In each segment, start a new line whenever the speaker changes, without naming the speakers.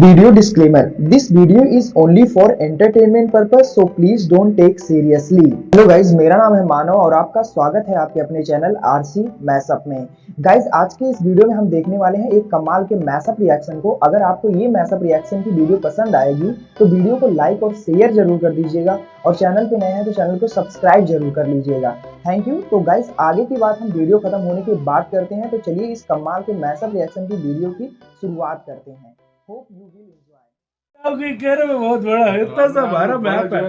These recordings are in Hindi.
Video disclaimer: This video is only for entertainment purpose, so please don't take seriously. Hello guys, मेरा नाम है मानव और आपका स्वागत है आपके अपने चैनल आरसी मैशअप में। गाइज, आज के इस वीडियो में हम देखने वाले हैं एक कमाल के मैशअप रिएक्शन को। अगर आपको ये मैशअप रिएक्शन की वीडियो पसंद आएगी तो वीडियो को लाइक और शेयर जरूर कर दीजिएगा और चैनल पे नए हैं तो चैनल को सब्सक्राइब जरूर कर लीजिएगा। Thank you. तो गाइज, आगे की बात हम वीडियो खत्म होने के बाद करते हैं, तो चलिए इस कमाल के मैशअप रिएक्शन की वीडियो की शुरुआत करते हैं। Hope you will enjoy.
कह रहे हैं बहुत बड़ा है, इतना सा बड़ा मैप है,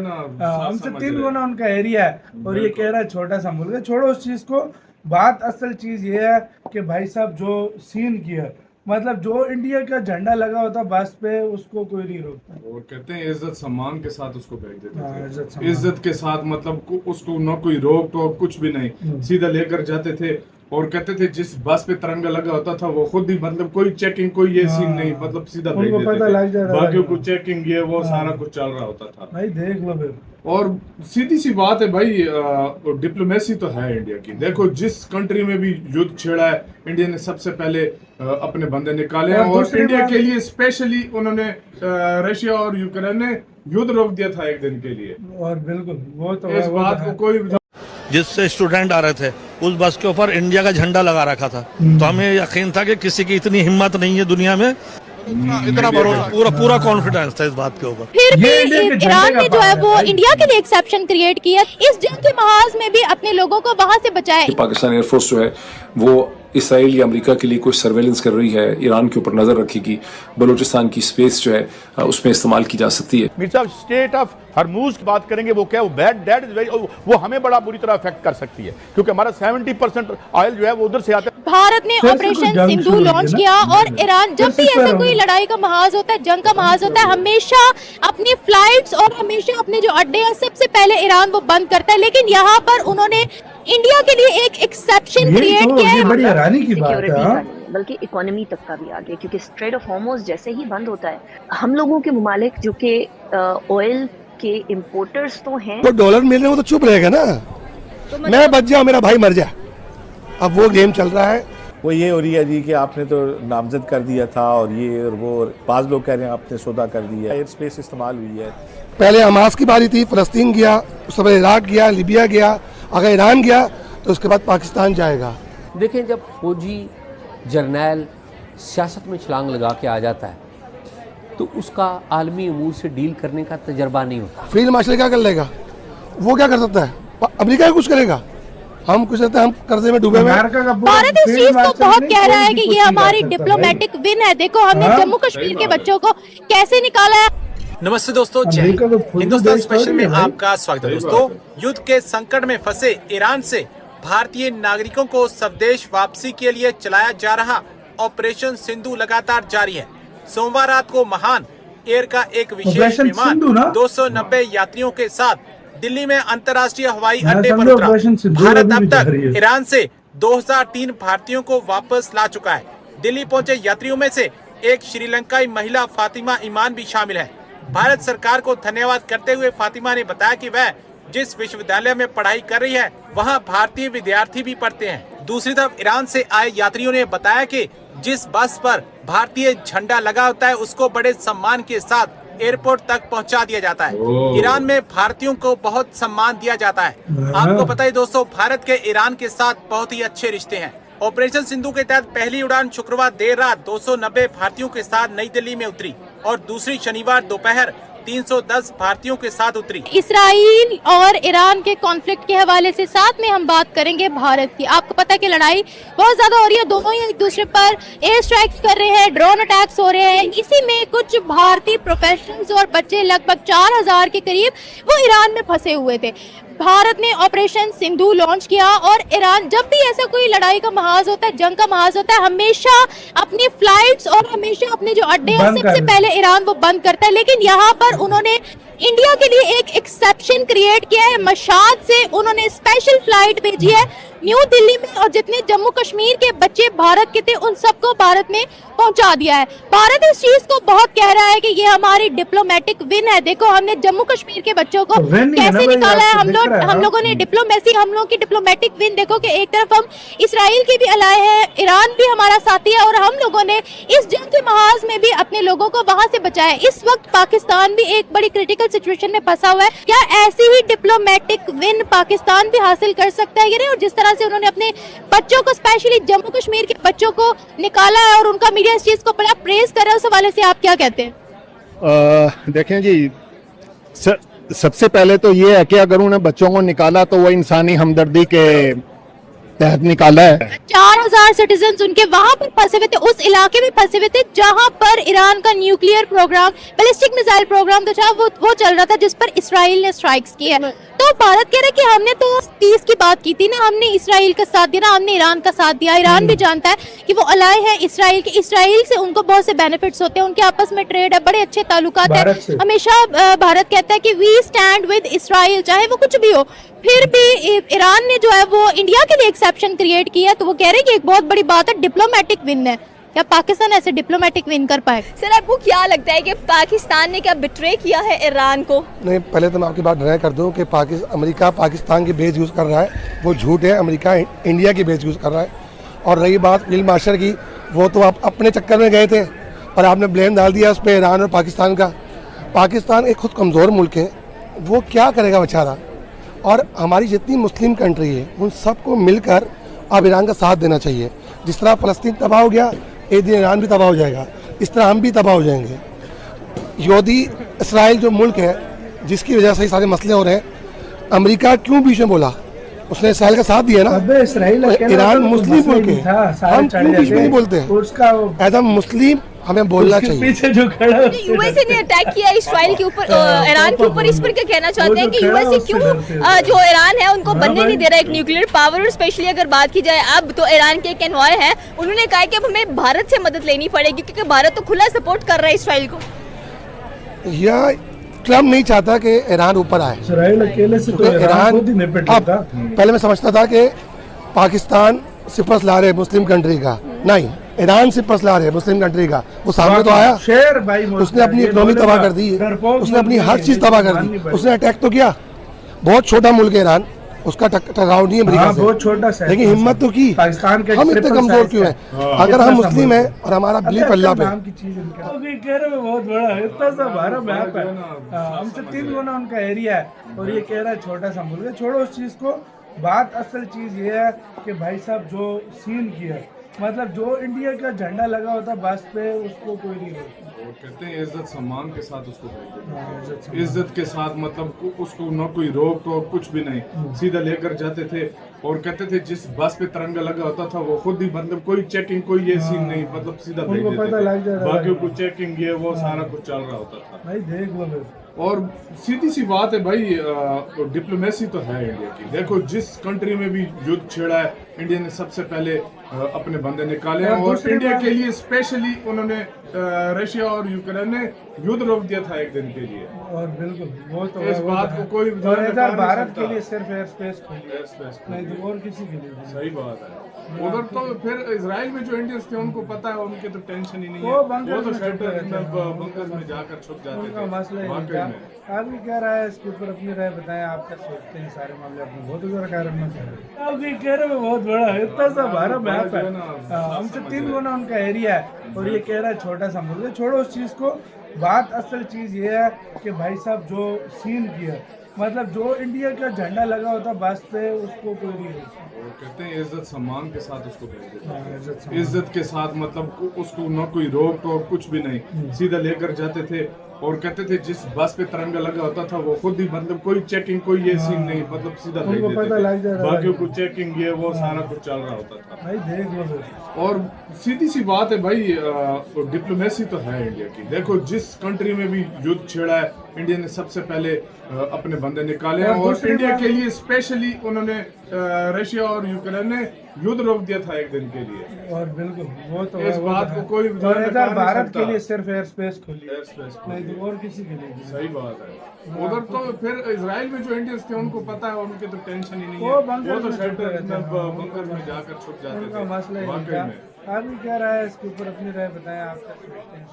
हमसे 3 गुना उनका एरिया है और ये कह रहा है छोटा सा मुल्क है। छोड़ो उस चीज को, बात असल चीज ये है कि भाई साहब जो सीन किया, मतलब जो इंडिया का झंडा लगा होता बस पे उसको कोई नहीं रोकता।
और कहते हैं इज्जत सम्मान के साथ उसको भेज देते थे, इज्जत के साथ, मतलब उसको न कोई रोक टोक कुछ भी नहीं, सीधा लेकर जाते थे। और कहते थे जिस बस पे तिरंगा लगा होता था वो खुद ही, मतलब कोई चेकिंग कोई ये सीन नहीं, मतलब सीधा भेज देते थे। बाकी को चेकिंग ये वो सारा कुछ चल रहा होता था
भाई, देख लो फिर।
और सीधी सी बात है भाई, डिप्लोमेसी तो है इंडिया की। देखो जिस कंट्री में भी युद्ध छेड़ा है, इंडिया ने सबसे पहले अपने बंदे निकाले हैं और इंडिया के लिए स्पेशली उन्होंने रशिया और यूक्रेन ने युद्ध रोक दिया था एक दिन के लिए।
और बिल्कुल वो तो
इस बात को कोई
जिससे स्टूडेंट आ रहे थे उस बस के ऊपर इंडिया का झंडा लगा रखा था, तो हमें यकीन था कि किसी की इतनी हिम्मत नहीं है दुनिया में, इतना भरोसा, पूरा कॉन्फिडेंस था इस बात के ऊपर।
फिर भी ईरान ने जो है वो इंडिया के लिए एक्सेप्शन क्रिएट किया, इस जंग के महाज में भी अपने लोगों को वहां से बचाया।
पाकिस्तान एयरफोर्स जो है वो इसराइल या अमेरिका के लिए कोई सर्वेलेंस कर रही है, ईरान के ऊपर नजर रखेगी, बलूचिस्तान की स्पेस जो है उसमें इस्तेमाल की जा सकती है।
मीर साहब, स्टेट ऑफ हरमूज की बात करेंगे, वो क्या, वो बैड डेट इज वेरी, वो हमें बड़ा बुरी तरह अफेक्ट कर सकती है क्योंकि हमारा 70% ऑयल जो है वो उधर से आता है।
भारत ने ऑपरेशन सिंधु लॉन्च किया और ईरान जब भी ऐसा कोई लड़ाई का महाज होता है, जंग का महाज होता है, हमेशा अपनी फ्लाइट्स और हमेशा अपने जो अड्डे हैं सबसे पहले ईरान वो बंद करता है। लेकिन यहाँ पर उन्होंने इंडिया के लिए एक एक्सेप्शन क्रिएट किया है।
बड़ी हैरानी की बात है,
बल्कि इकोनॉमी तक का भी आगे, क्योंकि स्ट्रेट ऑफ हॉर्मुज़ जैसे ही बंद होता है, हम लोगों के मुमालिक जो कि ऑयल के इंपोर्टर्स तो हैं,
वो डॉलर मिल रहे हैं वो तो चुप रहेगा ना, तो मैं बच जाऊं मेरा भाई मर जाए। अब वो गेम चल रहा है।
वो ये हो रही है जी कि आपने तो नामजद कर दिया था और ये और वो, बाज लोग कह रहे हैं आपने सौदा कर दिया, एयर स्पेस इस्तेमाल हुई है।
पहले हमास की बारी थी, फलस्तीन गया, उसके बाद इराक गया, लीबिया गया, अगर ईरान गया तो उसके बाद पाकिस्तान जाएगा।
देखें, जब फौजी जर्नैल सियासत में छलांग लगा के आ जाता है तो उसका आलमी अमूर से डील करने का तजर्बा नहीं होता।
फील्ड मार्शल क्या कर लेगा, वो क्या कर सकता है, अमेरिका कुछ करेगा, हम कुछ रहते हैं, हम कर्जे में डूबे हुए हैं।
भारत इस चीज को बहुत कह रहा है कि ये हमारी डिप्लोमेटिक विन है। देखो हमने जम्मू कश्मीर के बच्चों को कैसे निकाला है।
नमस्ते दोस्तों, जय हिंद। हिंदुस्तान स्पेशल में आपका स्वागत है। दोस्तों, युद्ध के संकट में फंसे ईरान से भारतीय नागरिकों को स्वदेश वापसी के लिए चलाया जा रहा ऑपरेशन सिंधु लगातार जारी है। सोमवार रात को महान एयर का एक विशेष विमान 290 यात्रियों के साथ दिल्ली में अंतर्राष्ट्रीय हवाई अड्डे पर उतरा। भारत अब तक ईरान से 2003 भारतीयों को वापस ला चुका है। दिल्ली पहुंचे यात्रियों में से एक श्रीलंकाई महिला फातिमा ईमान भी शामिल है। भारत सरकार को धन्यवाद करते हुए फातिमा ने बताया कि वह जिस विश्वविद्यालय में पढ़ाई कर रही है वहां भारतीय विद्यार्थी भी पढ़ते हैं। दूसरी तरफ ईरान से आए यात्रियों ने बताया कि जिस बस पर भारतीय झंडा लगा होता है उसको बड़े सम्मान के साथ एयरपोर्ट तक पहुंचा दिया जाता है। ईरान में भारतीयों को बहुत सम्मान दिया जाता है। आपको पता है दोस्तों, भारत के ईरान के साथ बहुत ही अच्छे रिश्ते हैं। ऑपरेशन सिंधु के तहत पहली उड़ान शुक्रवार देर रात 290 भारतीयों के साथ नई दिल्ली में उतरी और दूसरी शनिवार दोपहर 310 भारतीयों के साथ उतरी।
इसराइल और ईरान के कॉन्फ्लिक्ट के हवाले से साथ में हम बात करेंगे भारत की। आपको पता है कि लड़ाई बहुत ज्यादा हो रही है, दोनों ही एक दूसरे पर एयर स्ट्राइक्स कर रहे हैं, ड्रोन अटैक्स हो रहे हैं। इसी में कुछ भारतीय प्रोफेशनल्स और बच्चे लगभग 4000 के करीब वो ईरान में फंसे हुए थे। भारत ने ऑपरेशन सिंधु लॉन्च किया और ईरान जब भी ऐसा कोई लड़ाई का महाज होता है, जंग का महाज होता है, हमेशा अपनी फ्लाइट्स और हमेशा अपने जो अड्डे हैं सबसे पहले ईरान वो बंद करता है। लेकिन यहाँ पर उन्होंने इंडिया के लिए एक एक्सेप्शन क्रिएट किया है। मशाद से उन्होंने स्पेशल फ्लाइट भेजी है न्यू दिल्ली में, और जितने जम्मू कश्मीर के बच्चे भारत के थे उन सबको भारत में पहुंचा दिया है। भारत इस चीज को बहुत कह रहा है कि ये हमारी डिप्लोमेटिक विन है। देखो हमने जम्मू कश्मीर के बच्चों को कैसे निकाला है। हम लोगों ने डिप्लोमेसी, हम लोगों की डिप्लोमेटिक विन देखो कि एक तरफ हम इसराइल के भी अलाए हैं, ईरान भी हमारा साथी है, और हम लोगों ने इस जंग के महाज में भी अपने लोगों को वहां से बचाया। इस वक्त पाकिस्तान भी एक बड़ी क्रिटिकल सिचुएशन में फंसा हुआ है। क्या ऐसी ही डिप्लोमेटिक विन पाकिस्तान भी हासिल कर सकता है? और जिस तरह से उन्होंने अपने बच्चों को, स्पेशली जम्मू कश्मीर के बच्चों को निकाला है और उनका मीडिया इस चीज को बड़ा प्रेज कर रहा है, उस हवाले से आप क्या कहते हैं?
देखें जी, सबसे पहले तो ये है कि अगर उन्हें बच्चों को निकाला तो वो इंसानी हमदर्दी के तहत निकाला है।
4000 सिटीजन उनके वहां पर फंसे हुए थे, उस इलाके में फंसे हुए थे जहां पर ईरान का nuclear programme, ballistic missile programme तो था, वो चल रहा था, जिस पर इसराइल ने स्ट्राइक्स की है। तो भारत कह रहा है कि हमने तो 30 की बात की थी ना, हमने इसराइल का साथ दिया, हमने ईरान का साथ दिया। ईरान भी जानता है कि वो अलाय है इसराइल के, इसराइल से उनको बहुत से बेनिफिट्स होते हैं, उनके आपस में ट्रेड है, बड़े अच्छे ताल्लुकात है। हमेशा भारत कहता है कि वी स्टैंड विद इसराइल, चाहे वो कुछ भी हो। फिर भी ईरान ने जो है वो इंडिया के लिए एक्सेप्शन क्रिएट किया, तो वो कह रहे हैं कि एक बहुत बड़ी बात है, डिप्लोमेटिक विन है। क्या पाकिस्तान ऐसे डिप्लोमेटिक विन कर पाए?
सर आपको क्या लगता है कि पाकिस्तान ने क्या बिट्रे किया है ईरान को?
नहीं, पहले तो मैं आपकी बात ड्राई कर दूं कि अमेरिका पाकिस्तान की बेस यूज़ कर रहा है, वो झूठ है। अमेरिका इंडिया की बेस यूज़ कर रहा है। और रही बात फील्ड मार्शल की, वो तो आप अपने चक्कर में गए थे और आपने ब्लेम डाल दिया उस पर ईरान और पाकिस्तान का। पाकिस्तान एक खुद कमज़ोर मुल्क है, वो क्या करेगा बेचारा। और हमारी जितनी मुस्लिम कंट्री है उन सबको मिलकर अब ईरान का साथ देना चाहिए। जिस तरह फ़लस्तीन तबाह हो गया, एक दिन ईरान भी तबाह हो जाएगा, इस तरह हम भी तबाह हो जाएंगे। यहूदी इसराइल जो मुल्क है जिसकी वजह से ये सारे मसले हो रहे हैं, अमेरिका क्यों बीच में बोला? उसने इसराइल का साथ दिया ना। ईरान मुस्लिम मुल्क है, हम क्यों बीच में नहीं बोलते हैं? एज अ मुस्लिम हमें बोलना चाहिए।
पीछे जो खड़ा है
यूएसए ने अटैक किया इसराइल के ऊपर, ईरान के ऊपर, इस पर क्या कहना चाहते हैं कि यूएसए क्यों जो ईरान है उनको बनने नहीं दे रहा एक न्यूक्लियर पावर? और स्पेशली अगर बात की जाए अब तो ईरान के एक एनवॉय है, उन्होंने कहा कि अब हमें भारत से मदद लेनी पड़ेगी क्योंकि भारत तो खुला सपोर्ट कर रहा है इसराइल को।
या ट्रम्प नहीं चाहता कि ईरान ऊपर आए।
इसराइल अकेले से तो
ईरान पहले मैं समझता था कि पाकिस्तान सिपर्स ला रहे मुस्लिम कंट्री का, नहीं, ईरान सिपर्स ला रहे मुस्लिम कंट्री का। वो सामने तो आया,
शेर भाई,
उसने अपनी इकोनॉमी तबाह कर दी, उसने अपनी हर चीज तबाह कर दी, उसने अटैक तो किया। बहुत छोटा मुल्क है ईरान, उसका टकराव नहीं अमेरिका से,
बहुत छोटा सा,
लेकिन हिम्मत तो की।
पाकिस्तान के
हम इतने कमजोर क्यों हैं? अगर हम मुस्लिम हैं और हमारा बिलीफ अल्लाह पे,
बहुत बड़ा इतना सा बड़ा मैप है, हमसे 3 गुना उनका एरिया है, और ये कह रहा है छोटा सा मुल्क है। छोड़ो उस चीज को, बात असल चीज ये है कि भाई साहब जो सीन किया, मतलब जो इंडिया का झंडा लगा होता बस पे, उसको कोई नहीं रोकता।
और कहते हैं इज्जत सम्मान के साथ उसको भेज देते हैं, इज्जत के साथ, मतलब उसको न कोई रोक टोक कुछ भी नहीं, सीधा लेकर जाते थे। और कहते थे जिस बस पे तिरंगा लगा होता था वो खुद ही, मतलब कोई चेकिंग, कोई ये सीन नहीं, मतलब सीधा भेज देते थे। बाकी को चेकिंग ये वो सारा कुछ चल रहा होता था
भाई, देख लो।
और सीधी सी बात है भाई, डिप्लोमेसी तो है इंडिया की। देखो जिस कंट्री में भी युद्ध छेड़ा है, इंडिया ने सबसे पहले अपने बंदे निकाले हैं, और इंडिया के लिए स्पेशली उन्होंने रशिया और यूक्रेन ने युद्ध रोक दिया था एक दिन के लिए।
और बिल्कुल वो तो
इस बात को कोई
भारत के लिए सिर्फ एयर स्पेस नहीं तो और किसी के लिए।
सही बात है। उधर तो फिर इजराइल में जो इंडियंस थे उनको पता है, उनके तो टेंशन ही नहीं है, वो तो शेल्टर बंकर्स में जाकर छुप जाते थे।
मसला आप भी कह रहा है, इसके ऊपर अपनी राय बताएं, आप क्या सोचते हैं सारे मामले अपने बहुत ज़रा कारण में आप भी कह रहे हो बहुत बड़ा इतना सा बड़ा मैप है, हमसे 3 गुना उनका एरिया है, और ये कह रहा है छोटा सा मुल्क है। छोड़ो उस चीज़ को, बात असल चीज़ ये है कि भाई साहब जो सीन किया, मतलब जो इंडिया का झंडा लगा होता बस पे, उसको कोई नहीं रोकता।
और कहते हैं इज्जत सम्मान के साथ उसको भेज देते हैं, इज्जत के साथ, मतलब उसको न कोई रोक टोक कुछ भी नहीं, सीधा लेकर जाते थे। और कहते थे जिस बस पे तिरंगा लगा होता था वो खुद ही, मतलब कोई चेकिंग, कोई ये सीन नहीं, मतलब सीधा भेज देते थे। बाकी को चेकिंग ये वो सारा कुछ चल रहा होता था
भाई, देख लो।
और सीधी सी बात है भाई, डिप्लोमेसी तो है इंडिया की। देखो जिस कंट्री में भी युद्ध छेड़ा है, इंडिया ने सबसे पहले अपने बंदे निकाले हैं।
और
और
दूसरी
इंडिया
बात-
के लिए स्पेशली उन्होंने रशिया और यूक्रेन ने युद्ध रोक दिया था एक दिन के लिए।
और बिल्कुल वो तो
इस
है, वो
बात
तो
को
है।
कोई
और
नकार
इधर
नहीं
भारत
सकता।
के लिए सिर्फ एयर स्पेस खोली,
एयर स्पेस
नहीं तो और किसी के लिए नहीं।
सही बात है। उधर तो फिर इजराइल में जो इंडियंस थे उनको पता है, उनके तो टेंशन ही नहीं
वो
है,
बंकर
वो तो
में छुपे
शेल्टर
रहते हैं।
बंकर में जाकर छुप जाते
उनका
थे।
मसला ही
वाकई
था।
में
आप भी क्या राय है इसके ऊपर, अपनी राय बताएं, आप क्या सोचते हैं?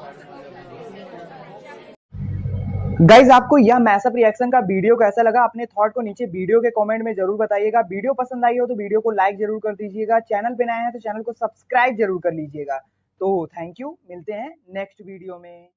गाइज आपको यह मैसअप रिएक्शन का वीडियो कैसा लगा, अपने थॉट को नीचे वीडियो के कमेंट में जरूर बताइएगा। वीडियो पसंद आई हो तो वीडियो को लाइक जरूर कर दीजिएगा। चैनल पे नए हैं तो चैनल को सब्सक्राइब जरूर कर लीजिएगा। तो थैंक यू, मिलते हैं नेक्स्ट वीडियो में।